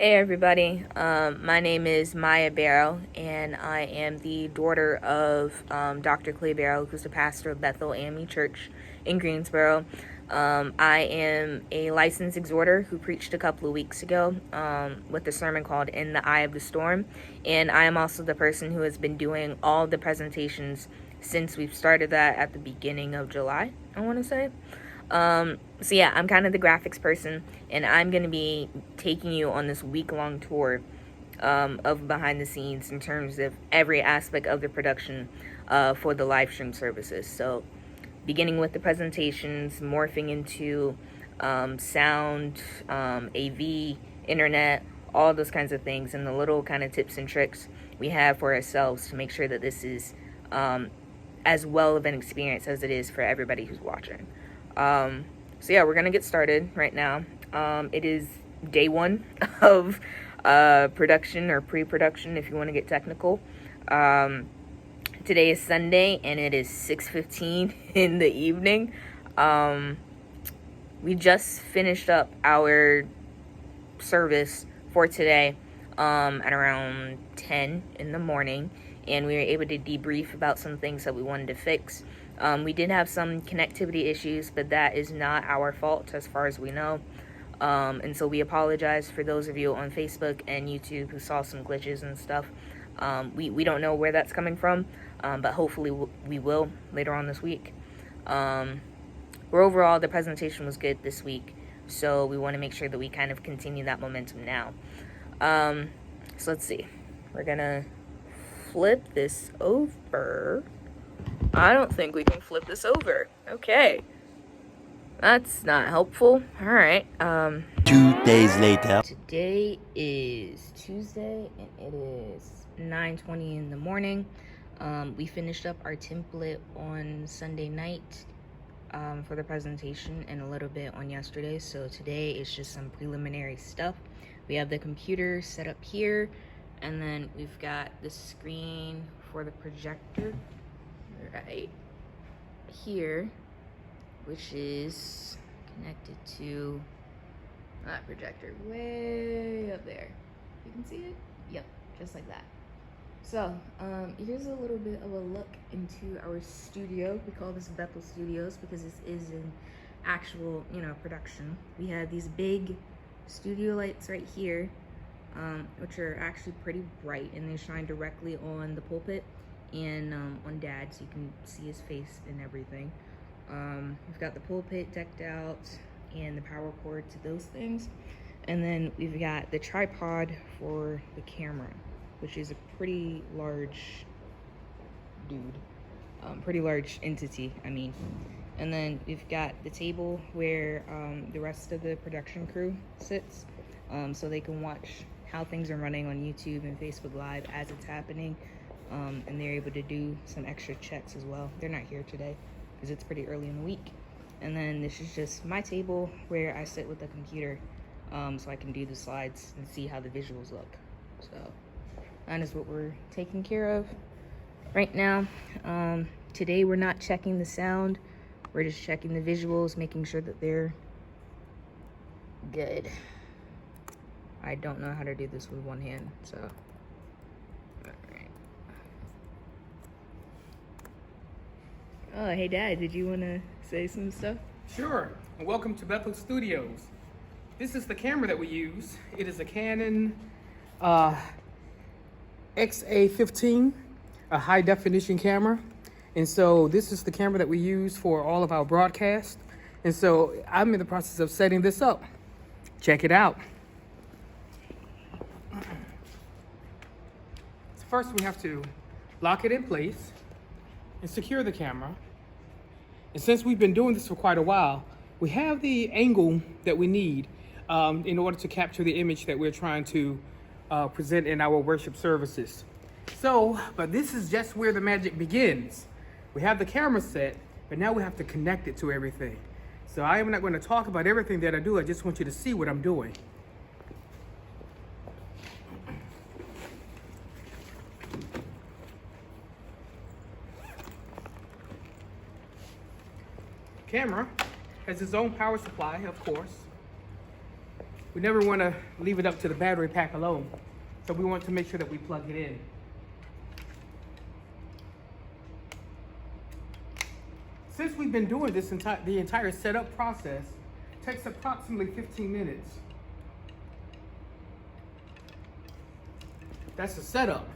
Hey everybody, my name is Maia Barrow, and I am the daughter of Dr. Clay Barrow, who's the pastor of Bethel AME Church in Greensboro. I am a licensed exhorter who preached a couple of weeks ago with a sermon called In the Eye of the Storm, and I am also the person who has been doing all the presentations since we've started that at the beginning of July, I want to say. So yeah, I'm kind of the graphics person, and I'm going to be taking you on this week-long tour of behind the scenes in terms of every aspect of the production for the live stream services. So beginning with the presentations, morphing into sound, AV, internet, all those kinds of things, and the little kind of tips and tricks we have for ourselves to make sure that this is as well of an experience as it is for everybody who's watching. So yeah, we're gonna get started right now. It is day one of production or pre-production, if you want to get technical. Today is Sunday, and it is 6:15 in the evening. We just finished up our service for today at around 10 in the morning, and we were able to debrief about some things that we wanted to fix. We did have some connectivity issues, but that is not our fault as far as we know. And so we apologize for those of you on Facebook and YouTube who saw some glitches and stuff. We don't know where that's coming from, but hopefully we will later on this week. But overall, the presentation was good this week, so we want to make sure that we kind of continue that momentum now. So let's see. We're gonna flip this over. I don't think we can flip this over. Okay. That's not helpful. Alright. 2 days later. Today is Tuesday, and it is 9:20 in the morning. We finished up our template on Sunday night for the presentation, and a little bit on yesterday. So today is just some preliminary stuff. We have the computer set up here, and then we've got the screen for the projector right here, which is connected to that projector way up there. You can see it? Yep, just like that. So here's a little bit of a look into our studio. We call this Bethel Studios because this is an actual, production. We have these big studio lights right here, which are actually pretty bright, and they shine directly on the pulpit and on Dad, so you can see his face and everything. We've got the pulpit decked out and the power cord to those things, and then we've got the tripod for the camera, which is a pretty large pretty large entity, I mean. And then we've got the table where the rest of the production crew sits, so they can watch how things are running on YouTube and Facebook Live as it's happening. And they're able to do some extra checks as well. They're not here today because it's pretty early in the week. And then this is just my table where I sit with the computer, so I can do the slides and see how the visuals look. So that is what we're taking care of right now. Today we're not checking the sound. We're just checking the visuals, making sure that they're good. I don't know how to do this with one hand, so. Oh, hey Dad, did you want to say some stuff? Sure, and welcome to Bethel Studios. This is the camera that we use. It is a Canon XA15, a high definition camera. And so this is the camera that we use for all of our broadcasts. And so I'm in the process of setting this up. Check it out. So first we have to lock it in place and secure the camera. And since we've been doing this for quite a while, we have the angle that we need in order to capture the image that we're trying to present in our worship services. So, but this is just where the magic begins. We have the camera set, but now we have to connect it to everything. So I am not going to talk about everything that I do. I just want you to see what I'm doing. Camera has its own power supply, of course. we never want to leave it up to the battery pack alone. So we want to make sure that we plug it in. Since we've been doing this the entire setup process takes approximately 15 minutes. That's the setup,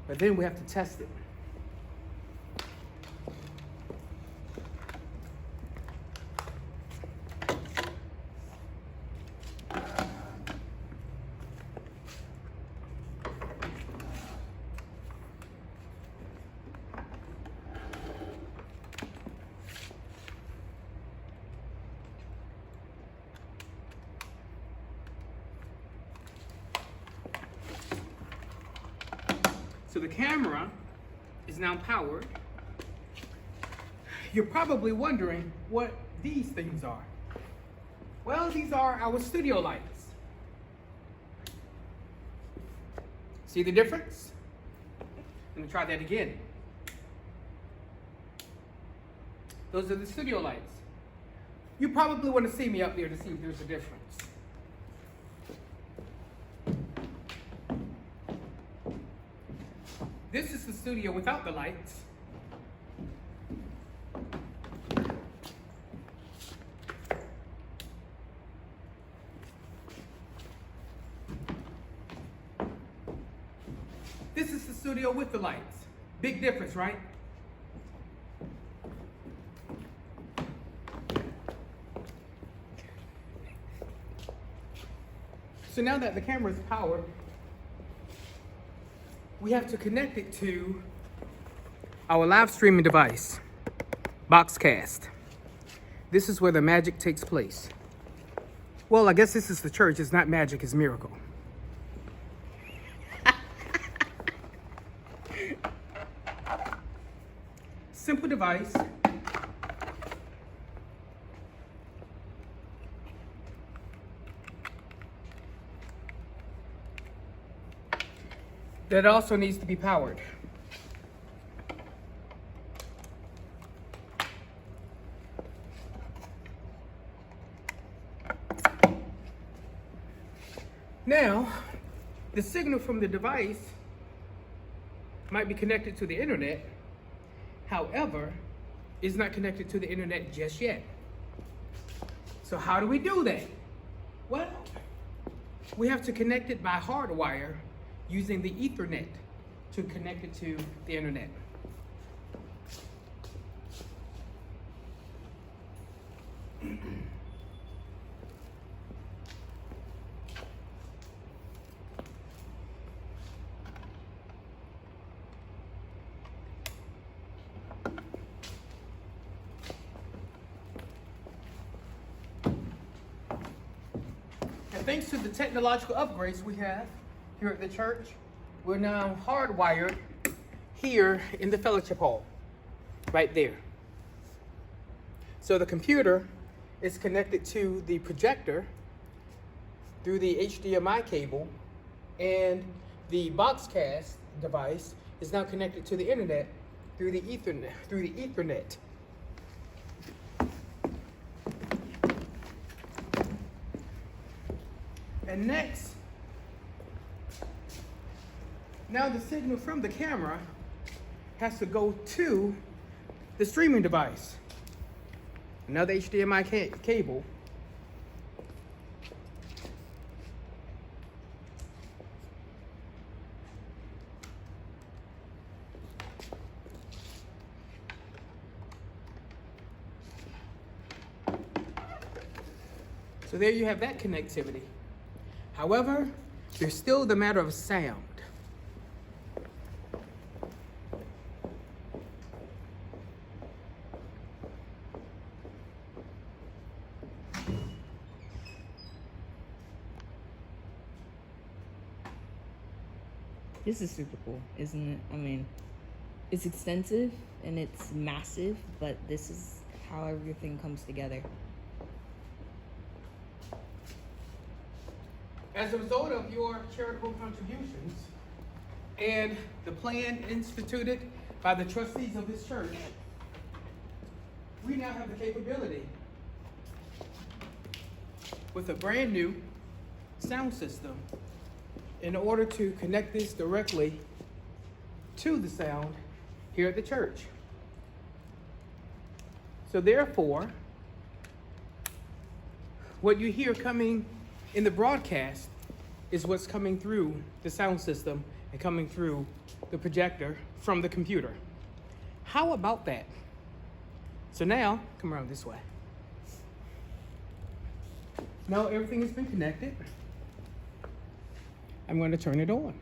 but then we have to test it. So the camera is now powered. You're probably wondering what these things are. Well, these are our studio lights. See the difference? Let me try that again. Those are the studio lights. You probably want to see me up there to see if there's a difference. This is the studio without the lights. This is the studio with the lights. Big difference, right? So now that the camera is powered, we have to connect it to our live streaming device, Boxcast. This is where the magic takes place. Well, I guess this is the church. It's not magic, it's miracle. Simple device. That also needs to be powered. Now, the signal from the device might be connected to the internet. However, it's not connected to the internet just yet. So how do we do that? Well, we have to connect it by hardwire using the Ethernet to connect it to the internet. And thanks to the technological upgrades we have here at the church, we're now hardwired here in the fellowship hall, right there. So the computer is connected to the projector through the HDMI cable, and the Boxcast device is now connected to the internet through the Ethernet. And next, now the signal from the camera has to go to the streaming device. Another HDMI cable. So there you have that connectivity. However, there's still the matter of sound. This is super cool, isn't it? I mean, it's extensive and it's massive, but this is how everything comes together. As a result of your charitable contributions and the plan instituted by the trustees of this church, we now have the capability with a brand new sound system in order to connect this directly to the sound here at the church. So therefore, what you hear coming in the broadcast is what's coming through the sound system and coming through the projector from the computer. How about that? So now, come around this way. Now everything has been connected. I'm going to turn it on.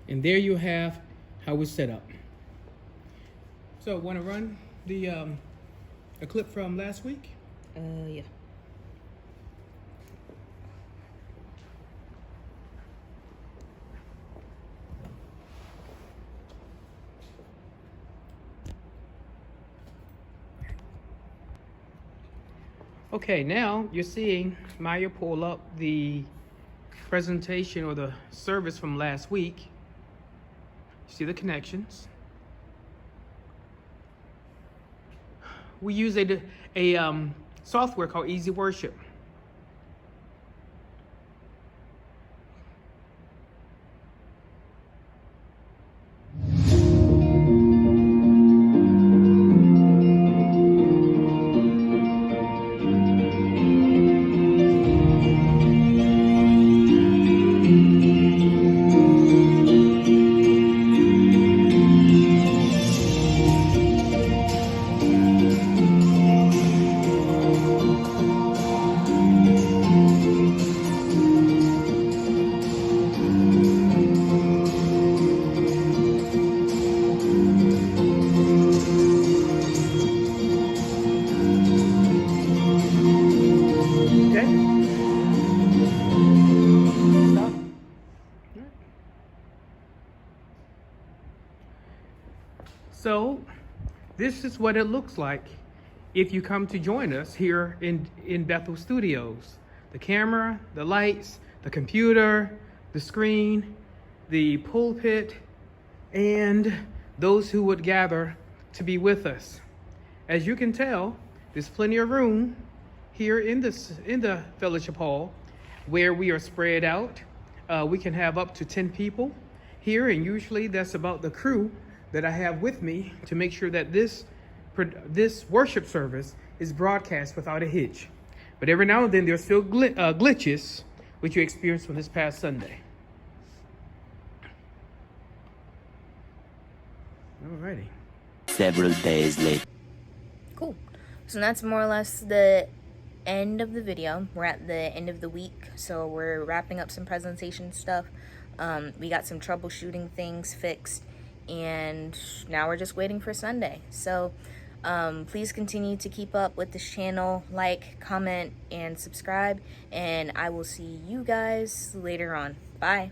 And there you have how it's set up. So, want to run the a clip from last week? Yeah. Okay, now you're seeing Maia pull up the presentation or the service from last week. See the connections. We use a software called Easy Worship. Okay? Stop. So, this is what it looks like if you come to join us here in Bethel Studios. The camera, the lights, the computer, the screen, the pulpit, and those who would gather to be with us. As you can tell, there's plenty of room here in the fellowship hall where we are spread out. We can have up to 10 people here, and usually that's about the crew that I have with me to make sure that this worship service is broadcast without a hitch. But every now and then there's still glitches, which you experienced from this past Sunday. Alrighty. Several days later. Cool. So that's more or less the end of the video. We're at the end of the week, so we're wrapping up some presentation stuff. We got some troubleshooting things fixed, and now we're just waiting for Sunday. So please continue to keep up with this channel, like, comment, and subscribe, and I will see you guys later on. Bye.